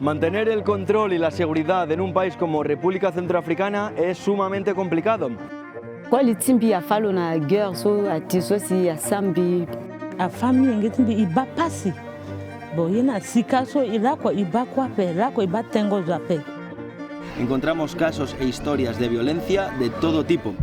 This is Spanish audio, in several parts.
Mantener el control y la seguridad en un país como República Centroafricana es sumamente complicado. Kwali timbi a falo na guerre so ati so si a sambi a famille ngetimbi iba pasi bo yena sikaso ilako iba kwape lako iba tengo zape. Encontramos casos e historias de violencia de todo tipo.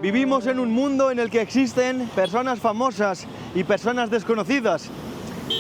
Vivimos en un mundo en el que existen personas famosas y personas desconocidas.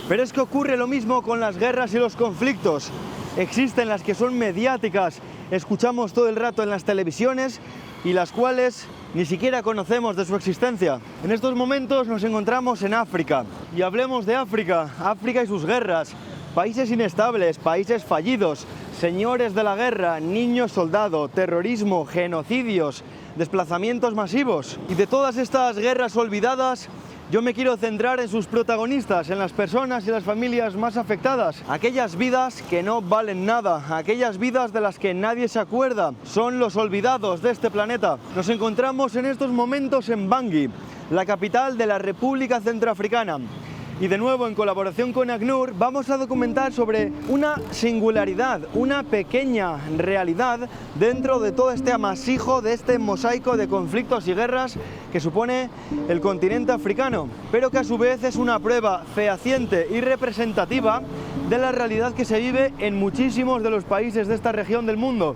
Pero es que ocurre lo mismo con las guerras y los conflictos. Existen las que son mediáticas, escuchamos todo el rato en las televisiones y las cuales ni siquiera conocemos de su existencia. En estos momentos nos encontramos en África. Y hablemos de África, África y sus guerras. Países inestables, países fallidos, señores de la guerra, niños soldado, terrorismo, genocidios, desplazamientos masivos. Y de todas estas guerras olvidadas, yo me quiero centrar en sus protagonistas, en las personas y las familias más afectadas. Aquellas vidas que no valen nada, aquellas vidas de las que nadie se acuerda, son los olvidados de este planeta. Nos encontramos en estos momentos en Bangui, la capital de la República Centroafricana. Y de nuevo, en colaboración con ACNUR, vamos a documentar sobre una singularidad, una pequeña realidad dentro de todo este amasijo, de este mosaico de conflictos y guerras que supone el continente africano, pero que a su vez es una prueba fehaciente y representativa de la realidad que se vive en muchísimos de los países de esta región del mundo.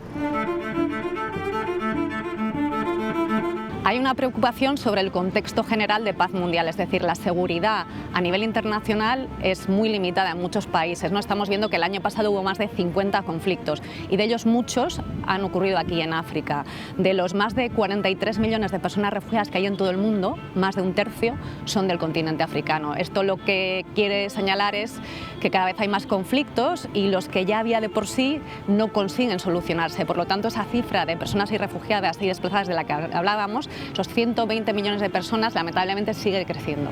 Hay una preocupación sobre el contexto general de paz mundial, es decir, la seguridad a nivel internacional es muy limitada en muchos países, ¿no? Estamos viendo que el año pasado hubo más de 50 conflictos y de ellos muchos han ocurrido aquí en África. De los más de 43 millones de personas refugiadas que hay en todo el mundo, más de un tercio son del continente africano. Esto lo que quiere señalar es que cada vez hay más conflictos y los que ya había de por sí no consiguen solucionarse. Por lo tanto, esa cifra de personas refugiadas y desplazadas de la que hablábamos, esos 120 millones de personas, lamentablemente sigue creciendo.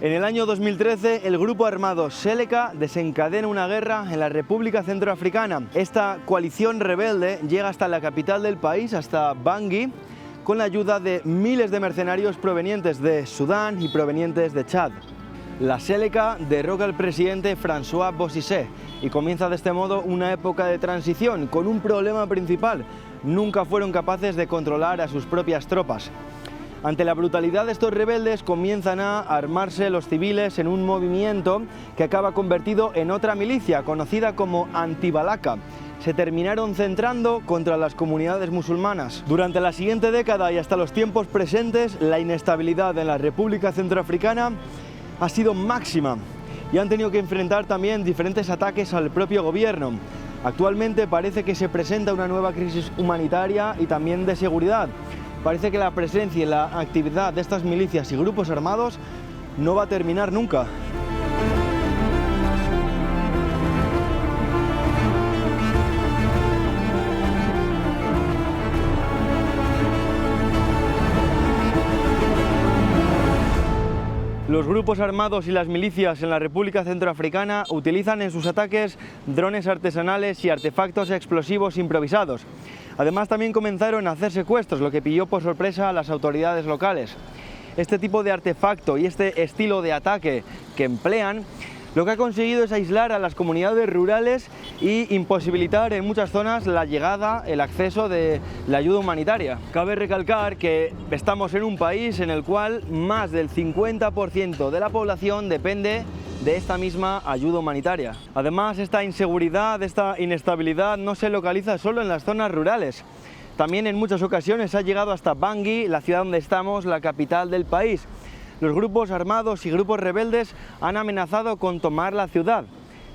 En el año 2013, el grupo armado Seleka desencadena una guerra en la República Centroafricana. Esta coalición rebelde llega hasta la capital del país, hasta Bangui, con la ayuda de miles de mercenarios provenientes de Sudán y provenientes de Chad. La Seleka derroca al presidente François Bozizé y comienza de este modo una época de transición con un problema principal: nunca fueron capaces de controlar a sus propias tropas. Ante la brutalidad de estos rebeldes comienzan a armarse los civiles en un movimiento que acaba convertido en otra milicia conocida como Anti-Balaka. Se terminaron centrando contra las comunidades musulmanas. Durante la siguiente década y hasta los tiempos presentes, la inestabilidad en la República Centroafricana ha sido máxima y han tenido que enfrentar también diferentes ataques al propio gobierno. Actualmente parece que se presenta una nueva crisis humanitaria y también de seguridad. Parece que la presencia y la actividad de estas milicias y grupos armados no va a terminar nunca. Los grupos armados y las milicias en la República Centroafricana utilizan en sus ataques drones artesanales y artefactos explosivos improvisados. Además, también comenzaron a hacer secuestros, lo que pilló por sorpresa a las autoridades locales. Este tipo de artefacto y este estilo de ataque que emplean, lo que ha conseguido es aislar a las comunidades rurales y imposibilitar en muchas zonas la llegada, el acceso de la ayuda humanitaria. Cabe recalcar que estamos en un país en el cual más del 50% de la población depende de esta misma ayuda humanitaria. Además, esta inseguridad, esta inestabilidad no se localiza solo en las zonas rurales. También en muchas ocasiones ha llegado hasta Bangui, la ciudad donde estamos, la capital del país. Los grupos armados y grupos rebeldes han amenazado con tomar la ciudad.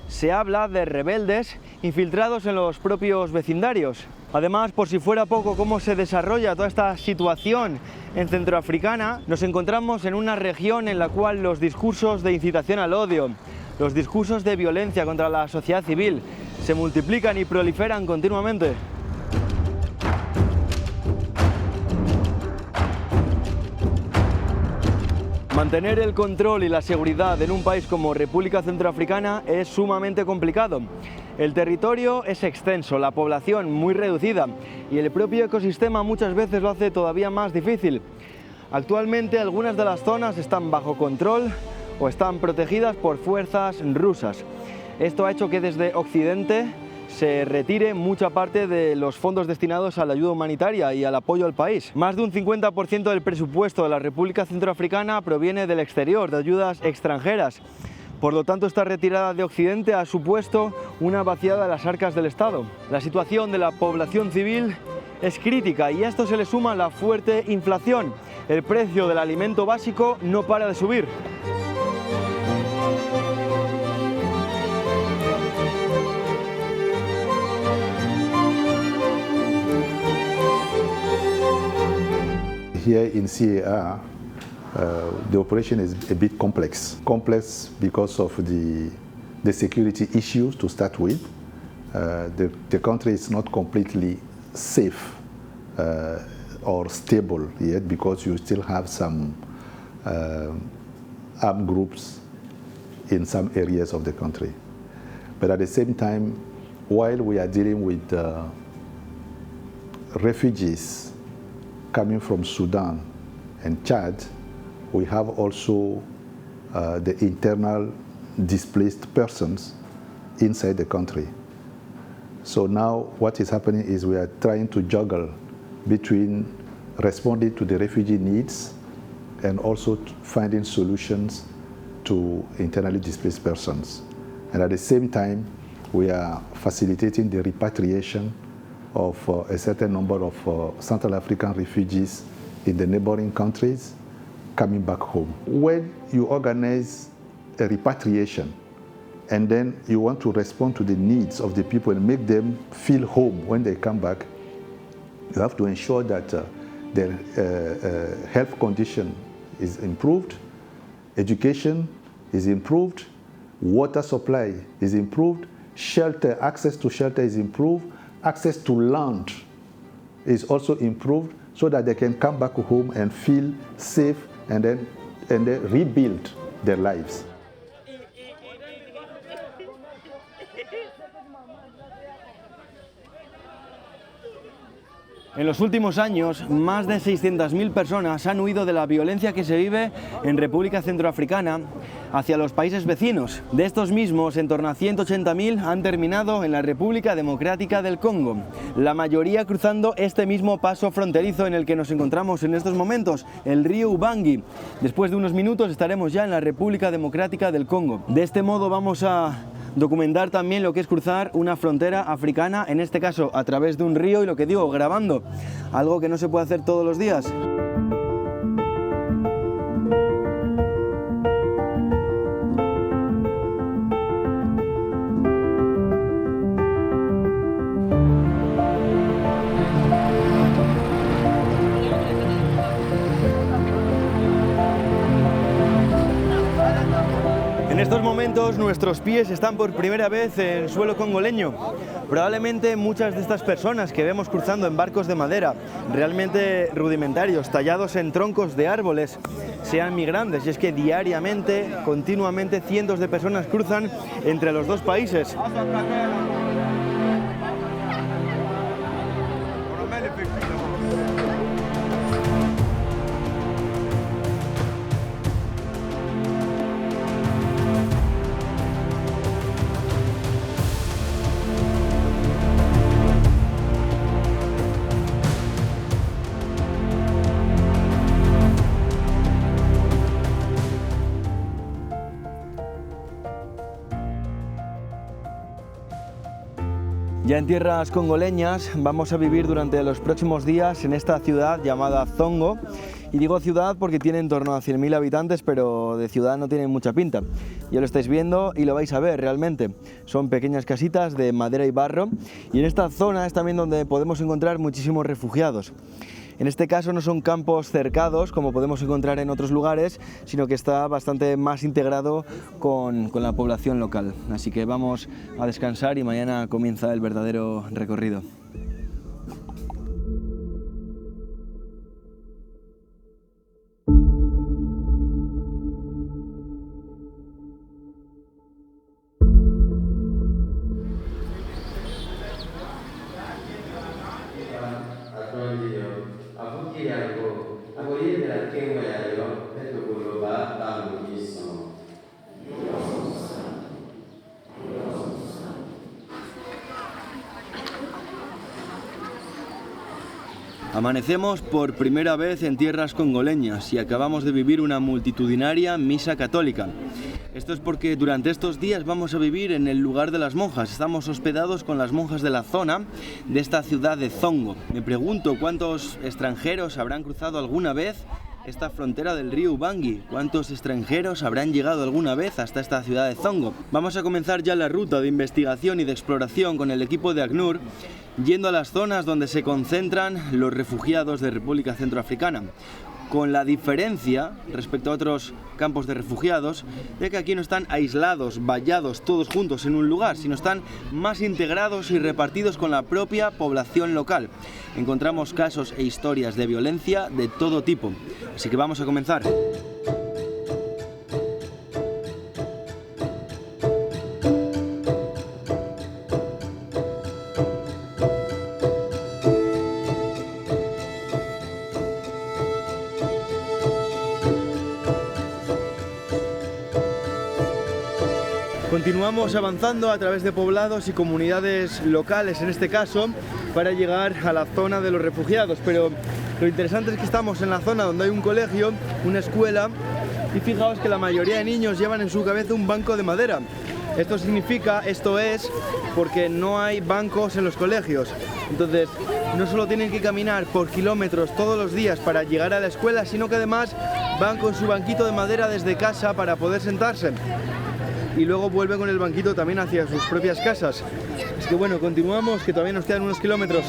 Se habla de rebeldes infiltrados en los propios vecindarios. Además, por si fuera poco cómo se desarrolla toda esta situación en Centroafricana, nos encontramos en una región en la cual los discursos de incitación al odio, los discursos de violencia contra la sociedad civil se multiplican y proliferan continuamente. Mantener el control y la seguridad en un país como República Centroafricana es sumamente complicado. El territorio es extenso, la población muy reducida y el propio ecosistema muchas veces lo hace todavía más difícil. Actualmente algunas de las zonas están bajo control o están protegidas por fuerzas rusas. Esto ha hecho que desde Occidente se retire mucha parte de los fondos destinados a la ayuda humanitaria y al apoyo al país. Más de un 50% del presupuesto de la República Centroafricana proviene del exterior, de ayudas extranjeras. Por lo tanto, esta retirada de Occidente ha supuesto una vaciada de las arcas del Estado. La situación de la población civil es crítica y a esto se le suma la fuerte inflación. El precio del alimento básico no para de subir. Here in CAR, the operation is a bit complex. Complex because of the security issues to start with. The country is not completely safe or stable yet because you still have some armed groups in some areas of the country. But at the same time, while we are dealing with refugees coming from Sudan and Chad, we have also the internal displaced persons inside the country. So now what is happening is we are trying to juggle between responding to the refugee needs and also finding solutions to internally displaced persons. And at the same time, we are facilitating the repatriation of a certain number of Central African refugees in the neighboring countries coming back home. When you organize a repatriation and then you want to respond to the needs of the people and make them feel home when they come back, you have to ensure that their health condition is improved, education is improved, water supply is improved, shelter, access to shelter is improved, access to land is also improved so that they can come back home and feel safe and then rebuild their lives. En los últimos años, más de 600.000 personas han huido de la violencia que se vive en República Centroafricana hacia los países vecinos. De estos mismos, en torno a 180.000 han terminado en la República Democrática del Congo, la mayoría cruzando este mismo paso fronterizo en el que nos encontramos en estos momentos, el río Ubangi. Después de unos minutos estaremos ya en la República Democrática del Congo. De este modo vamos a documentar también lo que es cruzar una frontera africana, en este caso a través de un río y lo que digo, grabando, algo que no se puede hacer todos los días. En estos momentos nuestros pies están por primera vez en suelo congoleño. Probablemente muchas de estas personas que vemos cruzando en barcos de madera, realmente rudimentarios, tallados en troncos de árboles, sean migrantes. Y es que diariamente, continuamente, cientos de personas cruzan entre los dos países. Ya en tierras congoleñas vamos a vivir durante los próximos días en esta ciudad llamada Zongo. Y digo ciudad porque tiene en torno a 100.000 habitantes, pero de ciudad no tiene mucha pinta. Ya lo estáis viendo y lo vais a ver realmente. Son pequeñas casitas de madera y barro y en esta zona es también donde podemos encontrar muchísimos refugiados. En este caso no son campos cercados como podemos encontrar en otros lugares, sino que está bastante más integrado con la población local. Así que vamos a descansar y mañana comienza el verdadero recorrido. Amanecemos por primera vez en tierras congoleñas y acabamos de vivir una multitudinaria misa católica. Esto es porque durante estos días vamos a vivir en el lugar de las monjas. Estamos hospedados con las monjas de la zona de esta ciudad de Zongo. Me pregunto cuántos extranjeros habrán cruzado alguna vez esta frontera del río Ubangi. ¿Cuántos extranjeros habrán llegado alguna vez hasta esta ciudad de Zongo? Vamos a comenzar ya la ruta de investigación y de exploración con el equipo de ACNUR, yendo a las zonas donde se concentran los refugiados de República Centroafricana, con la diferencia respecto a otros campos de refugiados de que aquí no están aislados, vallados todos juntos en un lugar, sino están más integrados y repartidos con la propia población local. Encontramos casos e historias de violencia de todo tipo, así que vamos a comenzar. Continuamos avanzando a través de poblados y comunidades locales, en este caso, para llegar a la zona de los refugiados. Pero lo interesante es que estamos en la zona donde hay un colegio, una escuela, y fijaos que la mayoría de niños llevan en su cabeza un banco de madera. Esto es porque no hay bancos en los colegios. Entonces, no solo tienen que caminar por kilómetros todos los días para llegar a la escuela, sino que además van con su banquito de madera desde casa para poder sentarse. Y luego vuelve con el banquito también hacia sus propias casas. Así que bueno, continuamos, que todavía nos quedan unos kilómetros.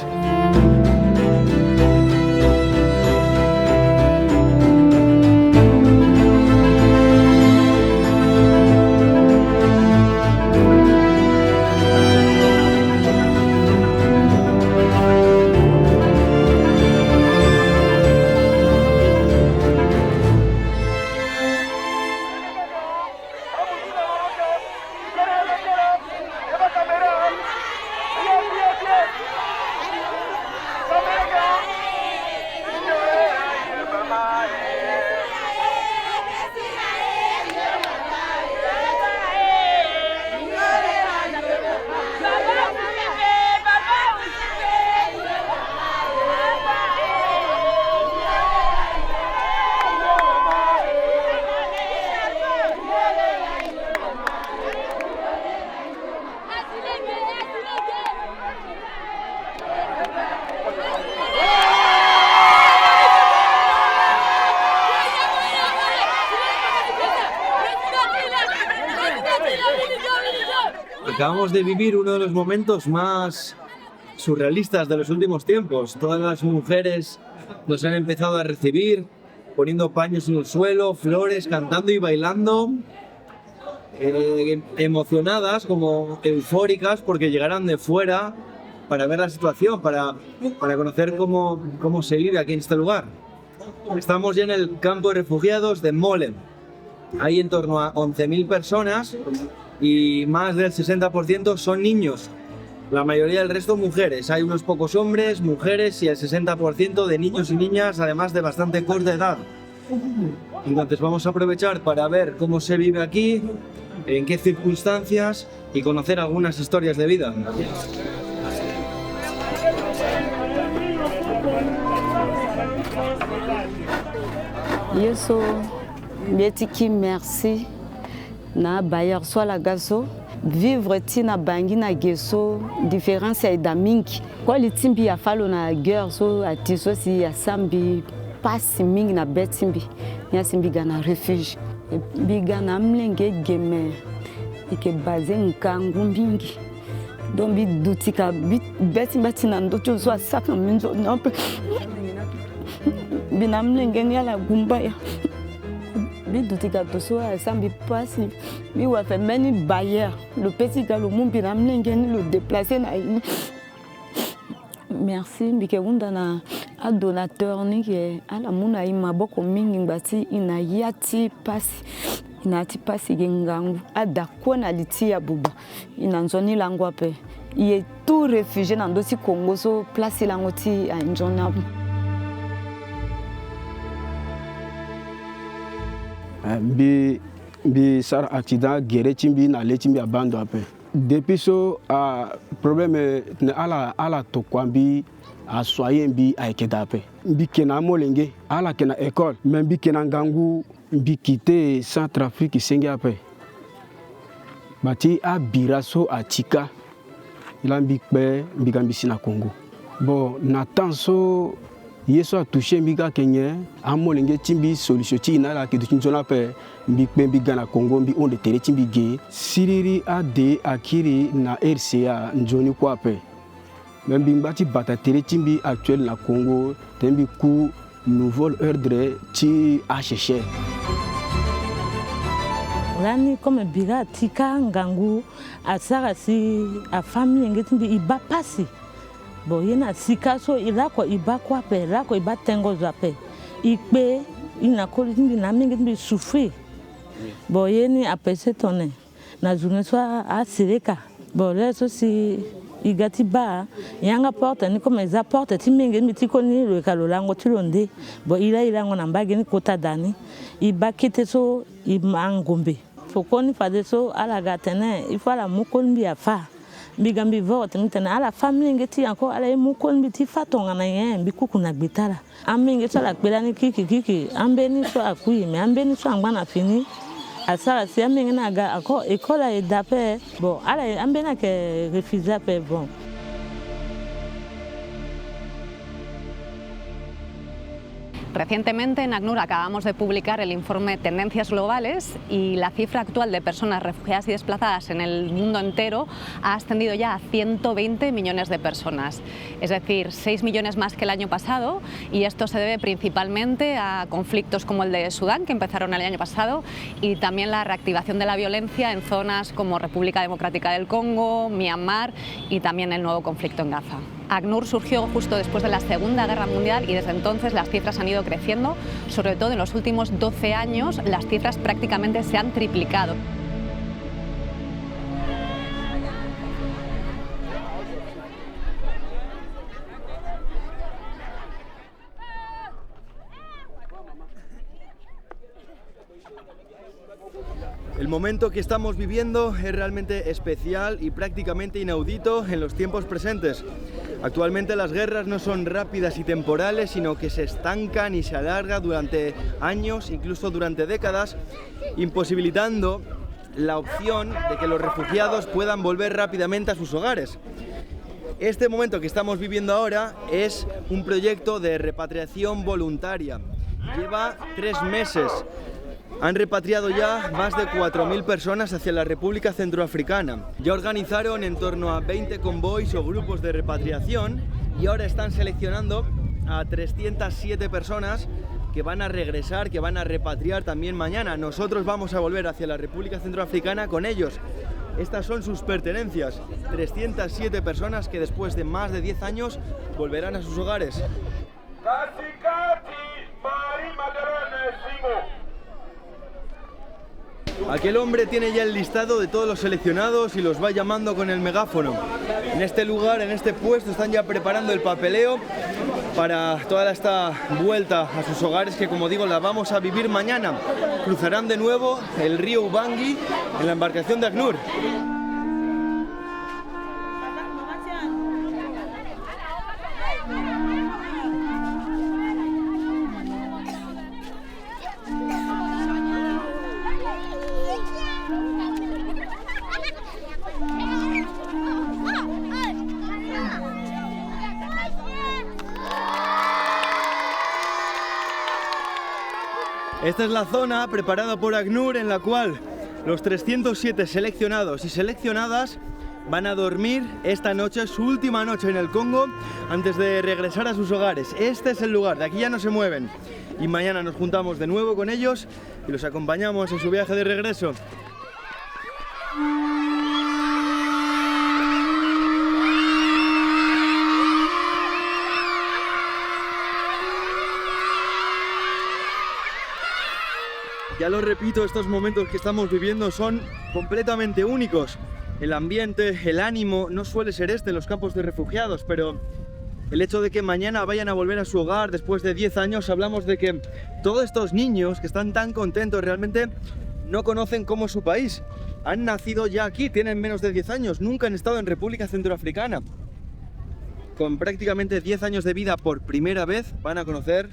Acabamos de vivir uno de los momentos más surrealistas de los últimos tiempos. Todas las mujeres nos han empezado a recibir, poniendo paños en el suelo, flores, cantando y bailando, emocionadas, como eufóricas, porque llegaran de fuera para ver la situación, para conocer cómo se vive aquí en este lugar. Estamos ya en el campo de refugiados de Mollem. Hay en torno a 11.000 personas y más del 60% son niños. La mayoría del resto mujeres. Hay unos pocos hombres, mujeres y el 60% de niños y niñas, además de bastante corta edad. Entonces vamos a aprovechar para ver cómo se vive aquí, en qué circunstancias y conocer algunas historias de vida. Yeso betiki merci na bayer so la gaso vivre tina bangi na geso différence ya damingi kwa litimbi ya falo na guerre so atiso si ya sambi pasi mingi na betimbi ya simbi gana refuge biga na mlenge geme ike baze nkangu mingi donc bi dutika betimba tina ndoto so saka minzo nope binamlenge ngala gumbaya bidutika toso asambi pasi bi wa fait many barrières le petit gars le mon binamlenge ni le déplacer na merci bikunda na a donateur ni ke ala muna ima boko mingi ngati ina yati pasi inati pasi ngangu adakona litia buba inanzoni langwa pe ye tout réfugié na ndosi Congo so place langoti a njona bi sar accident gere chimbi na le chimbi abando ape depuis so problème ne ala to kwambi a soye mbi a ekedape mbi kena molenge ala kena école mais mbi kena ngangu mbi quitter Centrafrique sengape bati a biraso a tika ila mbi pe mbi gambisi na Congo bon na tanso yeso a touché mbi ga kenye a molenge timbi solution ti na la ke du nzona pe mbi pe mbi ga na Congo mbi onde tere timbi ge siriri a de akiri na RCA njoni kwa pe même bi mbati bata tere timbi actuel na Congo tembi ku nouveau ordre ti a chercher Rani comme biga tika ngangu asara si a famille ngetimbi iba pasi bo yena sikaso ila ko iba kwa pe la ko iba tengo zape ikpe ina ko timbi na mingi souffrir bo yeni apese tonne na journée soit a sireka bo leso si igati ba yanga porte ni comme za porte ti mingi mitiko ni le kalolango ti londe bo ila ngona mbage ni kota dani iba kete so imangombe fokoni fade so ala gatene ifala mukolmbi afa bigambi vote mitena ala famille ngeti encore ala mukolmbi ti fatonga na yen bikuku na gbetala aminge so la kpela ni kiki ambeni so akui me ambeni so angba fini asara si aminge na ga ako école e dape bon ala ambena ke refuser pe bon. Recientemente en ACNUR acabamos de publicar el informe Tendencias Globales y la cifra actual de personas refugiadas y desplazadas en el mundo entero ha ascendido ya a 120 millones de personas, es decir, 6 millones más que el año pasado, y esto se debe principalmente a conflictos como el de Sudán, que empezaron el año pasado, y también la reactivación de la violencia en zonas como República Democrática del Congo, Myanmar y también el nuevo conflicto en Gaza. ACNUR surgió justo después de la Segunda Guerra Mundial y desde entonces las cifras han ido creciendo, sobre todo en los últimos 12 años las cifras prácticamente se han triplicado. El momento que estamos viviendo es realmente especial y prácticamente inaudito en los tiempos presentes. Actualmente las guerras no son rápidas y temporales, sino que se estancan y se alargan durante años, incluso durante décadas, imposibilitando la opción de que los refugiados puedan volver rápidamente a sus hogares. Este momento que estamos viviendo ahora es un proyecto de repatriación voluntaria. Lleva 3 meses. Han repatriado ya más de 4.000 personas hacia la República Centroafricana. Ya organizaron en torno a 20 convoys o grupos de repatriación y ahora están seleccionando a 307 personas que van a regresar, que van a repatriar también mañana. Nosotros vamos a volver hacia la República Centroafricana con ellos. Estas son sus pertenencias. 307 personas que después de más de 10 años volverán a sus hogares. Aquel hombre tiene ya el listado de todos los seleccionados y los va llamando con el megáfono. En este lugar, en este puesto, están ya preparando el papeleo para toda esta vuelta a sus hogares que, como digo, la vamos a vivir mañana. Cruzarán de nuevo el río Ubangi en la embarcación de ACNUR. Esta es la zona preparada por ACNUR en la cual los 307 seleccionados y seleccionadas van a dormir esta noche, su última noche en el Congo, antes de regresar a sus hogares. Este es el lugar, de aquí ya no se mueven. Y mañana nos juntamos de nuevo con ellos y los acompañamos en su viaje de regreso. Ya lo repito, estos momentos que estamos viviendo son completamente únicos. El ambiente, el ánimo no suele ser este en los campos de refugiados, pero el hecho de que mañana vayan a volver a su hogar después de 10 años, hablamos de que todos estos niños que están tan contentos realmente no conocen cómo es su país. Han nacido ya aquí, tienen menos de 10 años, nunca han estado en República Centroafricana. con prácticamente 10 años de vida, por primera vez van a conocer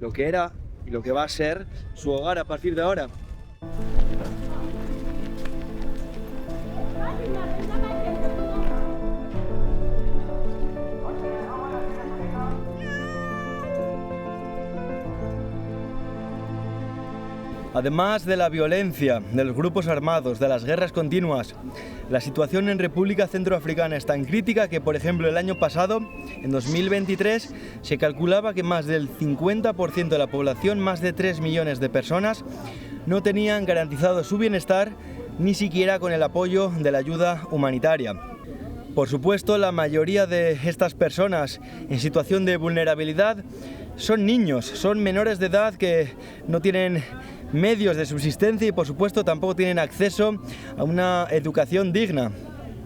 lo que era y lo que va a ser su hogar a partir de ahora. Además de la violencia, de los grupos armados, de las guerras continuas, la situación en República Centroafricana es tan crítica que, por ejemplo, el año pasado, en 2023, se calculaba que más del 50% de la población, más de 3 millones de personas, no tenían garantizado su bienestar ni siquiera con el apoyo de la ayuda humanitaria. Por supuesto, la mayoría de estas personas en situación de vulnerabilidad son niños, son menores de edad que no tienen medios de subsistencia y por supuesto tampoco tienen acceso a una educación digna.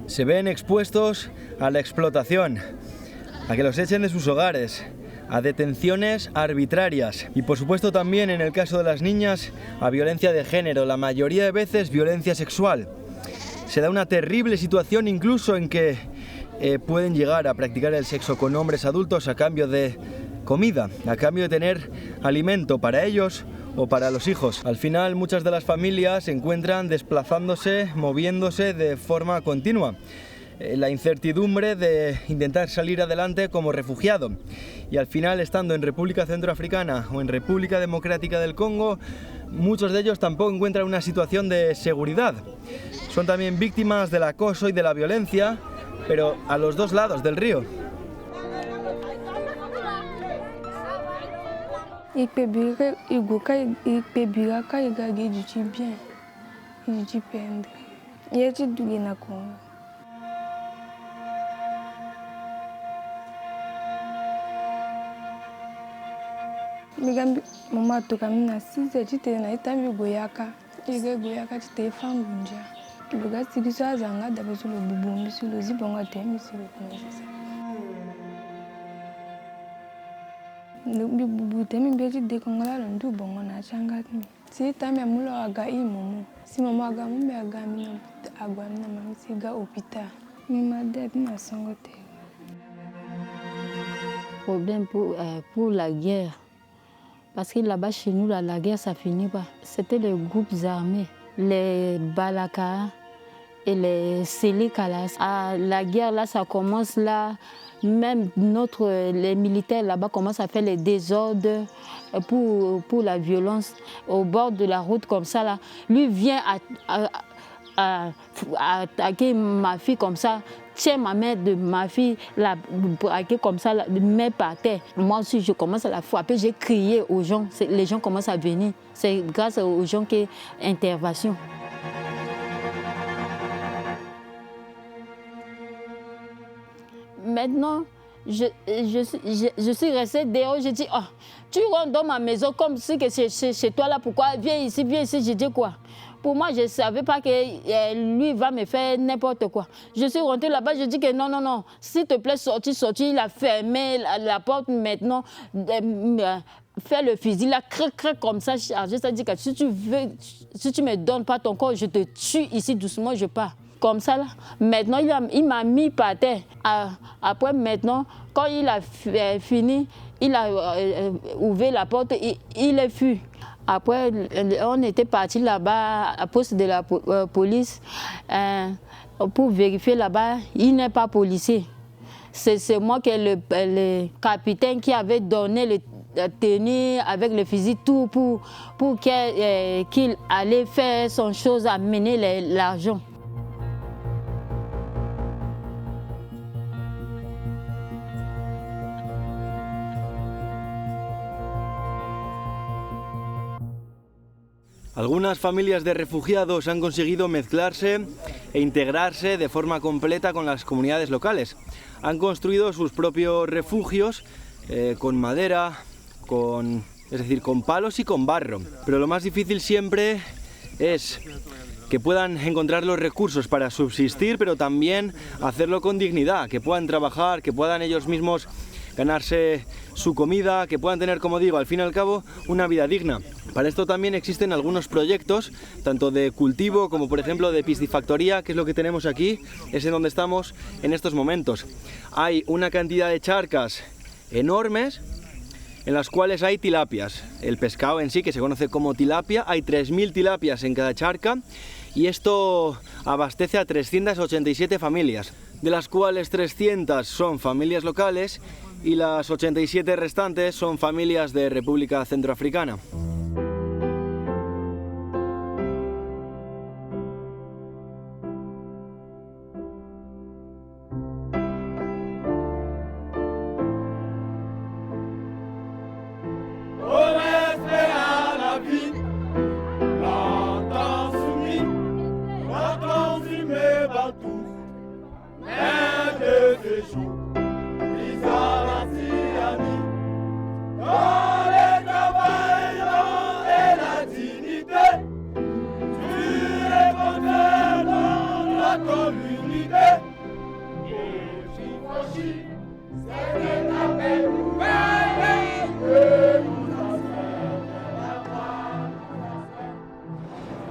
Se ven expuestos a la explotación, a que los echen de sus hogares, a detenciones arbitrarias y por supuesto también en el caso de las niñas a violencia de género, la mayoría de veces violencia sexual. Se da una terrible situación incluso en que pueden llegar a practicar el sexo con hombres adultos a cambio de comida, a cambio de tener alimento para ellos o para los hijos. Al final muchas de las familias se encuentran desplazándose, moviéndose de forma continua. La incertidumbre de intentar salir adelante como refugiado y al final estando en República Centroafricana o en República Democrática del Congo, muchos de ellos tampoco encuentran una situación de seguridad. Son también víctimas del acoso y de la violencia, pero a los dos lados del río. Migambi mama toka mina size chite na itambi goyaka ige goyaka chite fangunja luga sidiso azanga dabezulo bubumbi sulo zibonga temi sulo kunezesa bubu temi beji de kongala ndu bongo na changatmi si tami amulo aga imomo si mama aga mumbe aga mina agwa mina mami siga hôpital mi madep na sangote. Problème pour la guerre. Parce que là-bas, chez nous, là, la guerre, ça finit pas. C'était les groupes armés, les Balaka et les Seleka. La guerre, là, ça commence là. Même les militaires là-bas commencent à faire les désordres pour la violence. Au bord de la route comme ça, là, lui vient à attaquer ma fille comme ça. Tiens ma mère de ma fille, la braquer comme ça, la mettre par terre. Moi aussi, je commence à la frapper, j'ai crié aux gens. Les gens commencent à venir. C'est grâce aux gens qu'il y a intervention. Maintenant, je suis restée dehors, j'ai dit, oh, tu rentres dans ma maison comme si c'est chez toi là, pourquoi? Viens ici, je dis quoi? Pour moi, je ne savais pas que lui va me faire n'importe quoi. Je suis rentrée là-bas, je dis que non, non, non, s'il te plaît, sorti, il a fermé la porte maintenant, faire le fusil, là, cric, comme ça, chargé, ça dit que si tu ne me donnes pas ton corps, je te tue ici doucement, je pars. Comme ça, là. Maintenant, il m'a mis par terre. Après, maintenant, quand il a fini, il a ouvert la porte, il est fui. Après, on était parti là-bas à poste de la police pour vérifier là-bas. Il n'est pas policier. C'est moi qui est le capitaine qui avait donné le tenue avec le fusil, tout pour qu'il allait faire son chose, amener l'argent. Algunas familias de refugiados han conseguido mezclarse e integrarse de forma completa con las comunidades locales. Han construido sus propios refugios con madera, es decir, con palos y con barro. Pero lo más difícil siempre es que puedan encontrar los recursos para subsistir, pero también hacerlo con dignidad, que puedan trabajar, que puedan ellos mismos ganarse su comida, que puedan tener, como digo, al fin y al cabo, una vida digna. Para esto también existen algunos proyectos, tanto de cultivo como por ejemplo de piscifactoría, que es lo que tenemos aquí, es en donde estamos en estos momentos. Hay una cantidad de charcas enormes en las cuales hay tilapias. El pescado en sí, que se conoce como tilapia, hay 3.000 tilapias en cada charca y esto abastece a 387 familias, de las cuales 300 son familias locales y las 87 restantes son familias de República Centroafricana.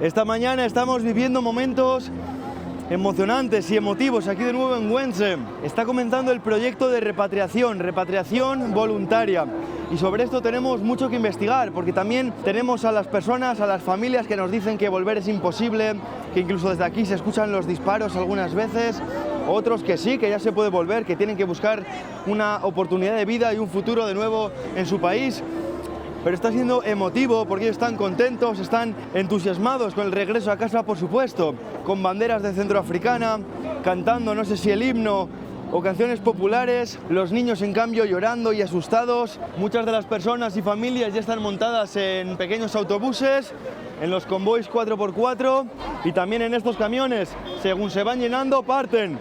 Esta mañana estamos viviendo momentos emocionantes y emotivos aquí de nuevo en Wense. Está comenzando el proyecto de repatriación voluntaria. Y sobre esto tenemos mucho que investigar, porque también tenemos a las personas, a las familias que nos dicen que volver es imposible, que incluso desde aquí se escuchan los disparos algunas veces, otros que sí, que ya se puede volver, que tienen que buscar una oportunidad de vida y un futuro de nuevo en su país. Pero está siendo emotivo porque ellos están contentos, están entusiasmados con el regreso a casa, por supuesto, con banderas de Centroafricana, cantando no sé si el himno o canciones populares, los niños en cambio llorando y asustados. Muchas de las personas y familias ya están montadas en pequeños autobuses, en los convoys 4x4 y también en estos camiones. Según se van llenando, parten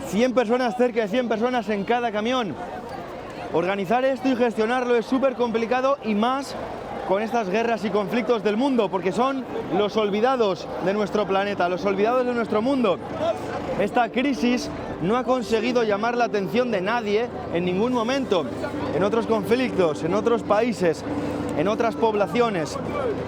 100 personas, cerca de 100 personas en cada camión. Organizar esto y gestionarlo es súper complicado y más con estas guerras y conflictos del mundo, porque son los olvidados de nuestro planeta, los olvidados de nuestro mundo. Esta crisis no ha conseguido llamar la atención de nadie en ningún momento. En otros conflictos, en otros países, en otras poblaciones,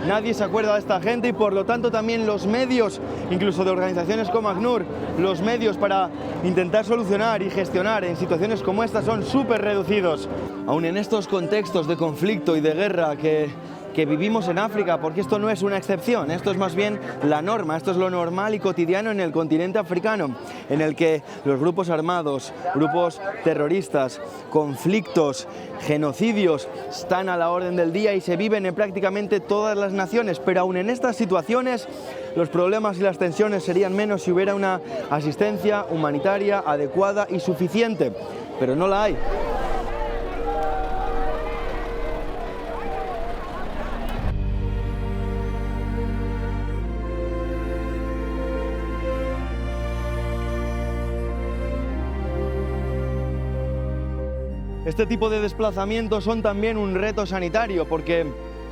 nadie se acuerda de esta gente y por lo tanto también los medios, incluso de organizaciones como ACNUR, los medios para intentar solucionar y gestionar en situaciones como esta son súper reducidos. Aún en estos contextos de conflicto y de guerra que vivimos en África, porque esto no es una excepción, esto es más bien la norma, esto es lo normal y cotidiano en el continente africano, en el que los grupos armados, grupos terroristas, conflictos, genocidios están a la orden del día y se viven en prácticamente todas las naciones, pero aún en estas situaciones los problemas y las tensiones serían menos si hubiera una asistencia humanitaria adecuada y suficiente, pero no la hay. Este tipo de desplazamientos son también un reto sanitario porque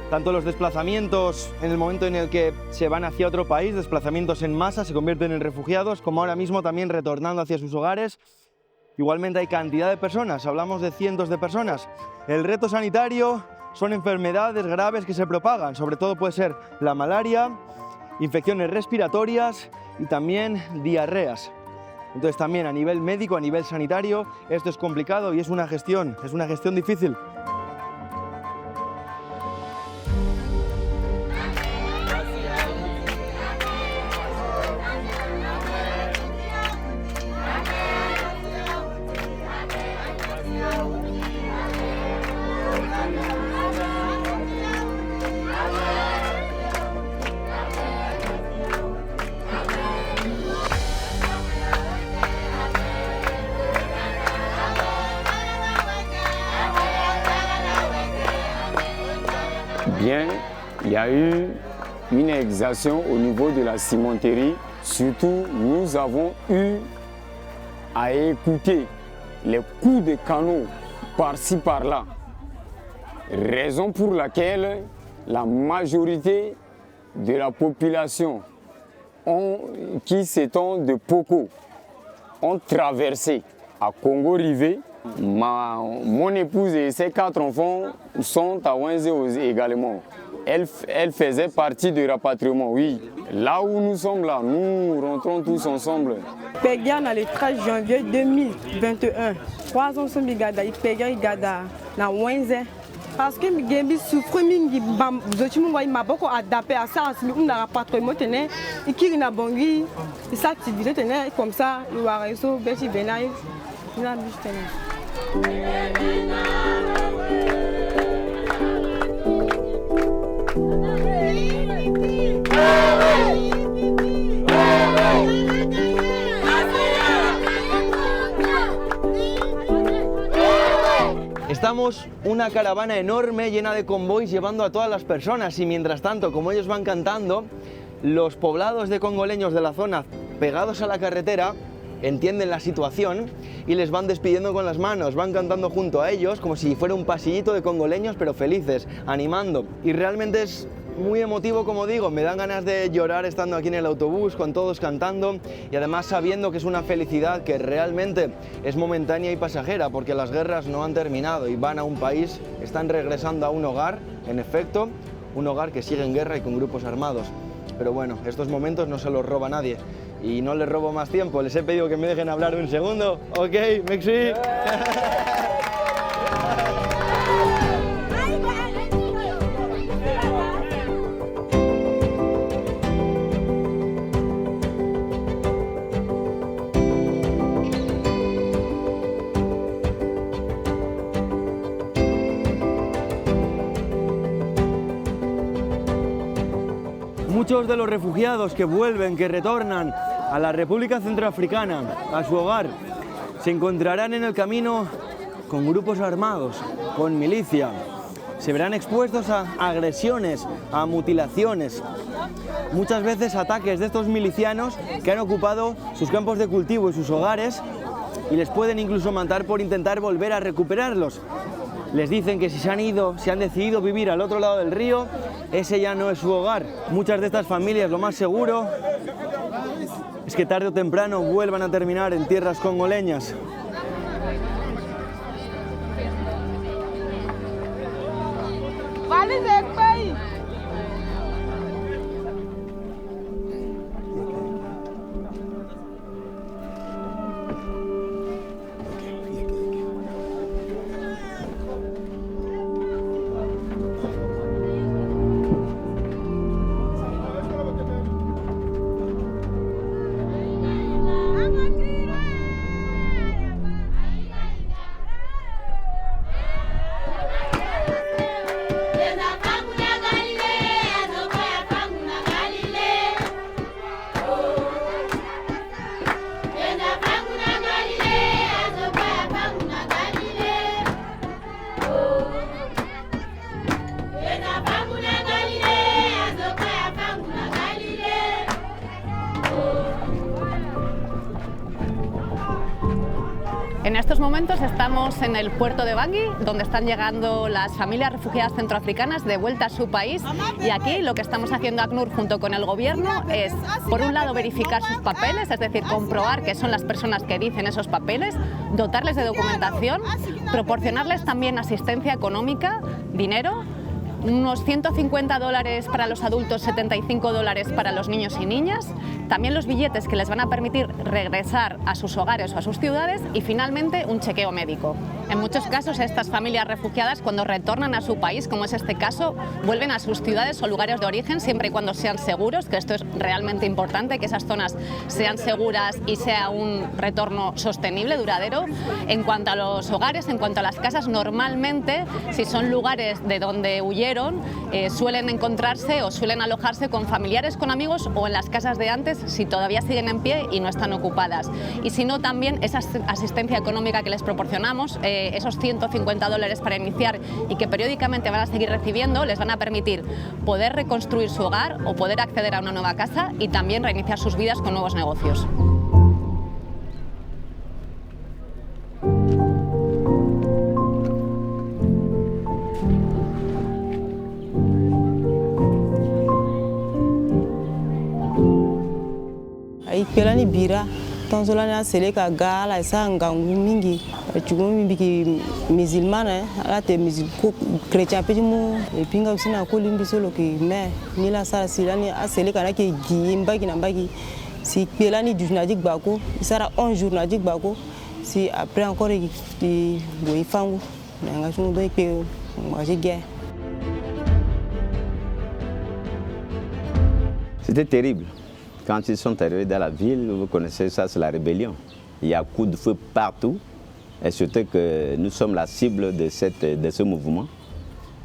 tanto los desplazamientos en el momento en el que se van hacia otro país, desplazamientos en masa, se convierten en refugiados, como ahora mismo también retornando hacia sus hogares. Igualmente hay cantidad de personas, hablamos de cientos de personas. El reto sanitario son enfermedades graves que se propagan, sobre todo puede ser la malaria, infecciones respiratorias y también diarreas. Entonces también a nivel médico, a nivel sanitario, esto es complicado y es una gestión difícil. Bien, il y a eu une exaction au niveau de la cimenterie. Surtout, nous avons eu à écouter les coups de canon par-ci par-là. Raison pour laquelle la majorité de la population qui s'étend de Poko ont traversé à Congo-Rivé Mon épouse et ses 4 enfants sont à Wenze également. Elle faisait partie du rapatriement, oui. Là où nous sommes là, nous rentrons tous ensemble. Pégia le 13 janvier 2021. 3 ans sont Bigada, Pégia Igada, na Wenze. Parce que je souffre, je m'a beaucoup adapté à ça. On n'a pas trop émotionné. Et qui n'a pas bongi, ça activité comme ça, il va réussir, Betty Benaï, il a Estamos una caravana enorme llena de convoys llevando a todas las personas y mientras tanto, como ellos van cantando, los poblados de congoleños de la zona pegados a la carretera entienden la situación y les van despidiendo con las manos, van cantando junto a ellos como si fuera un pasillito de congoleños pero felices, animando. Y realmente es muy emotivo, como digo, me dan ganas de llorar estando aquí en el autobús con todos cantando y además sabiendo que es una felicidad que realmente es momentánea y pasajera porque las guerras no han terminado y van a un país, están regresando a un hogar, en efecto, un hogar que sigue en guerra y con grupos armados. Pero bueno, estos momentos no se los roba nadie y no les robo más tiempo, les he pedido que me dejen hablar un segundo. Ok, Mexi. Muchos de los refugiados que vuelven, que retornan a la República Centroafricana, a su hogar, se encontrarán en el camino con grupos armados, con milicia. Se verán expuestos a agresiones, a mutilaciones, muchas veces ataques de estos milicianos que han ocupado sus campos de cultivo y sus hogares y les pueden incluso matar por intentar volver a recuperarlos. Les dicen que si se han ido, si han decidido vivir al otro lado del río, ese ya no es su hogar. Muchas de estas familias, lo más seguro es que tarde o temprano vuelvan a terminar en tierras congoleñas. En estos momentos estamos en el puerto de Bangui, donde están llegando las familias refugiadas centroafricanas de vuelta a su país, y aquí lo que estamos haciendo ACNUR junto con el gobierno es, por un lado, verificar sus papeles, es decir, comprobar que son las personas que dicen esos papeles, dotarles de documentación, proporcionarles también asistencia económica, dinero, unos $150 para los adultos, $75 para los niños y niñas, también los billetes que les van a permitir regresar a sus hogares o a sus ciudades y finalmente un chequeo médico. En muchos casos estas familias refugiadas cuando retornan a su país, como es este caso, vuelven a sus ciudades o lugares de origen siempre y cuando sean seguros, que esto es realmente importante, que esas zonas sean seguras y sea un retorno sostenible, duradero. En cuanto a los hogares, en cuanto a las casas, normalmente si son lugares de donde huyeron, suelen encontrarse o suelen alojarse con familiares, con amigos o en las casas de antes si todavía siguen en pie y no están ocupadas. Y si no, también esa asistencia económica que les proporcionamos, esos $150 para iniciar y que periódicamente van a seguir recibiendo, les van a permitir poder reconstruir su hogar o poder acceder a una nueva casa y también reiniciar sus vidas con nuevos negocios. Pelani bira tonzola na sele ka gala sa ngangu mingi Chugum biki musulmane ala te musulman chrétien pe mu e pinga usina ko limbi solo ke me ni la sara silani asele kana ke gi mbagi na mbagi si pelani du nadik bako sara 11 jours nadik bako si après encore di boy fangu na nga sumu do pe moi j'ai guerre. C'était terrible. Quand ils sont arrivés dans la ville, vous connaissez ça, c'est la rébellion. Il y a coups de feu partout. Et surtout que nous sommes la cible de ce mouvement.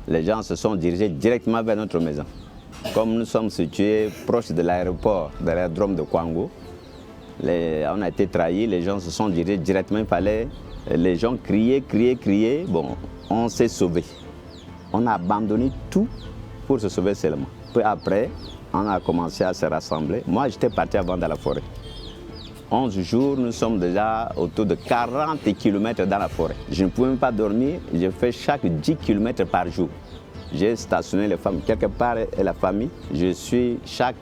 Les gens se sont dirigés directement vers notre maison. Comme nous sommes situés proches de l'aéroport, de l'aérodrome de Kwango, on a été trahis, les gens se sont dirigés directement, les gens criaient. Bon, on s'est sauvés. On a abandonné tout pour se sauver seulement. Peu après, on a commencé à se rassembler. Moi, j'étais parti avant dans la forêt. 11 jours, nous sommes déjà autour de 40 km dans la forêt. Je ne pouvais même pas dormir, je fais chaque 10 km par jour. J'ai stationné les femmes quelque part et la famille, je fais chaque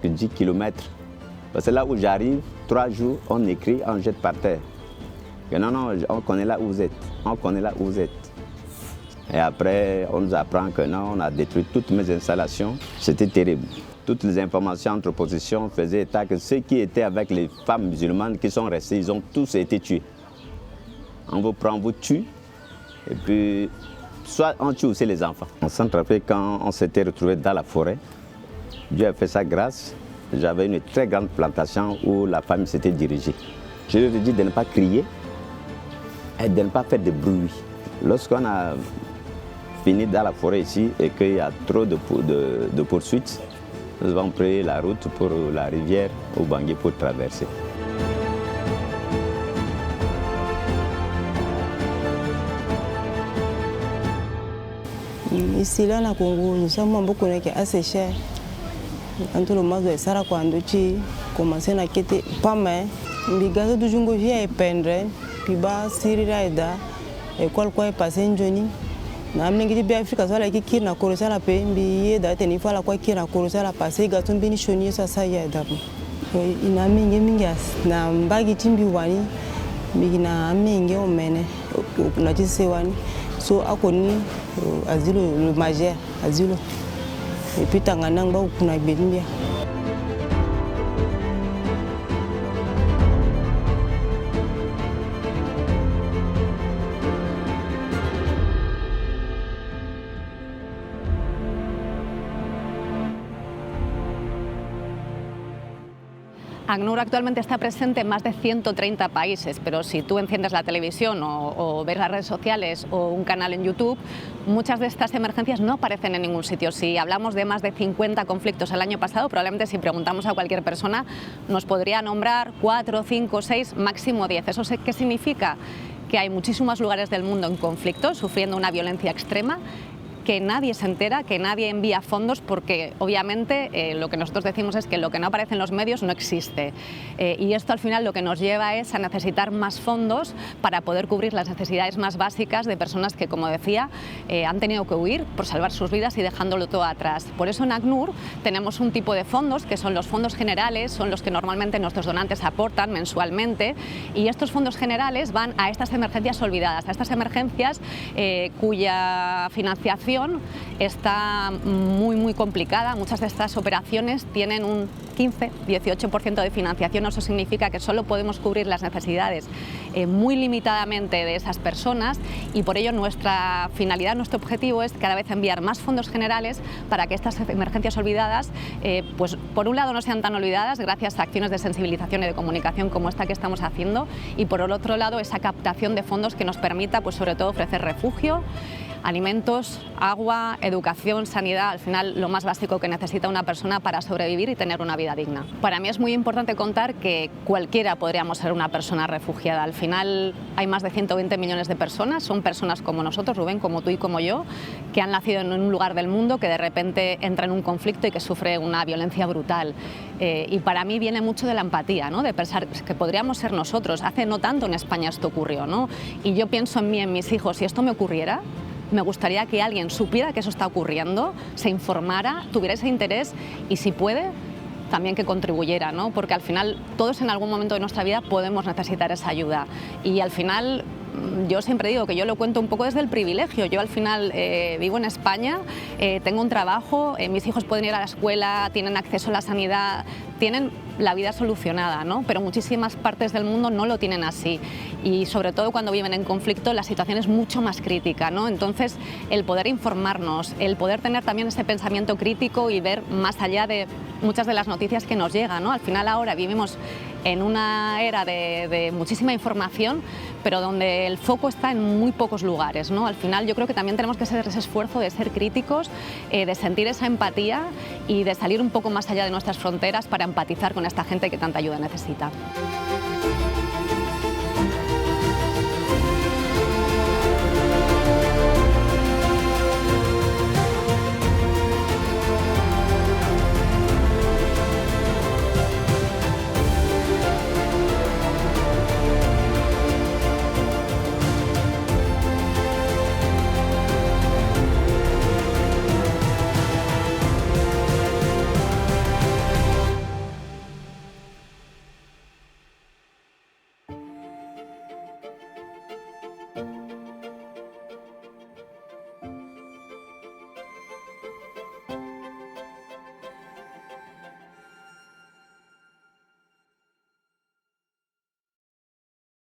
10 km. Parce que là où j'arrive, 3 jours, on écrit, on jette par terre. Et non, on connaît là où vous êtes, on connaît là où vous êtes. Et après, on nous apprend que non, on a détruit toutes mes installations. C'était terrible. Toutes les informations entre oppositions faisaient état que ceux qui étaient avec les femmes musulmanes qui sont restés, ils ont tous été tués. On vous prend, on vous tue, et puis soit on tue aussi les enfants. En Centrafrique, quand on s'était retrouvés dans la forêt, Dieu a fait sa grâce. J'avais une très grande plantation où la famille s'était dirigée. Je leur ai dit de ne pas crier et de ne pas faire de bruit. Lorsqu'on a fini dans la forêt ici et qu'il y a trop de poursuites, nous avons pris la route pour la rivière au Bangui pour traverser. Ici là, au Congo, nous sommes beaucoup assez chers. Quand le mois de Sarah, quand tu commences à quitter, pas mal. Les gars de Jungo viennent peindre, puis bas, Syria et da, et quoi est passé en Johnny. Na mningi bi Afrika swala kiki na korosa la pe mbi da teni fala kwa kira korosa la pase ga tumbi ni shoni sasa ya da ina mingi na mbagi timbi wani mbi na mingi omene na tise wani so akoni azilo le majeur azilo et puis tangana ngba kuna bedia. ACNUR actualmente está presente en más de 130 países, pero si tú enciendes la televisión o ves las redes sociales o un canal en YouTube, muchas de estas emergencias no aparecen en ningún sitio. Si hablamos de más de 50 conflictos el año pasado, probablemente si preguntamos a cualquier persona nos podría nombrar 4, 5, 6, máximo 10. ¿Eso qué significa? Que hay muchísimos lugares del mundo en conflicto, sufriendo una violencia extrema, que nadie se entera, que nadie envía fondos, porque obviamente lo que nosotros decimos es que lo que no aparece en los medios no existe. Y esto al final lo que nos lleva es a necesitar más fondos para poder cubrir las necesidades más básicas de personas que, como decía, han tenido que huir por salvar sus vidas y dejándolo todo atrás. Por eso en ACNUR tenemos un tipo de fondos que son los fondos generales, son los que normalmente nuestros donantes aportan mensualmente, y estos fondos generales van a estas emergencias olvidadas, a estas emergencias cuya financiación está muy complicada. Muchas de estas operaciones tienen un 15-18% de financiación. Eso significa que solo podemos cubrir las necesidades muy limitadamente de esas personas, y por ello nuestra finalidad, nuestro objetivo es cada vez enviar más fondos generales para que estas emergencias olvidadas, pues por un lado no sean tan olvidadas gracias a acciones de sensibilización y de comunicación como esta que estamos haciendo, y por el otro lado esa captación de fondos que nos permita, pues sobre todo, ofrecer refugio, alimentos, agua, educación, sanidad, al final lo más básico que necesita una persona para sobrevivir y tener una vida digna. Para mí es muy importante contar que cualquiera podríamos ser una persona refugiada. Al final hay más de 120 millones de personas, son personas como nosotros, Rubén, como tú y como yo, que han nacido en un lugar del mundo que de repente entra en un conflicto y que sufre una violencia brutal. Y para mí viene mucho de la empatía, ¿no? De pensar que podríamos ser nosotros. Hace no tanto en España esto ocurrió, ¿no? Y yo pienso en mí, en mis hijos, si esto me ocurriera, me gustaría que alguien supiera que eso está ocurriendo, se informara, tuviera ese interés y, si puede, también que contribuyera, ¿no? Porque al final todos en algún momento de nuestra vida podemos necesitar esa ayuda y al final yo siempre digo que yo lo cuento un poco desde el privilegio. Yo al final vivo en España, tengo un trabajo, mis hijos pueden ir a la escuela, tienen acceso a la sanidad, tienen la vida solucionada, ¿no? Pero muchísimas partes del mundo no lo tienen así y sobre todo cuando viven en conflicto la situación es mucho más crítica, ¿no? Entonces el poder informarnos, el poder tener también ese pensamiento crítico y ver más allá de muchas de las noticias que nos llegan, ¿no? Al final ahora vivimos en una era de muchísima información, pero donde el foco está en muy pocos lugares, ¿no? Al final yo creo que también tenemos que hacer ese esfuerzo de ser críticos, de sentir esa empatía y de salir un poco más allá de nuestras fronteras para empatizar con esta gente que tanta ayuda necesita.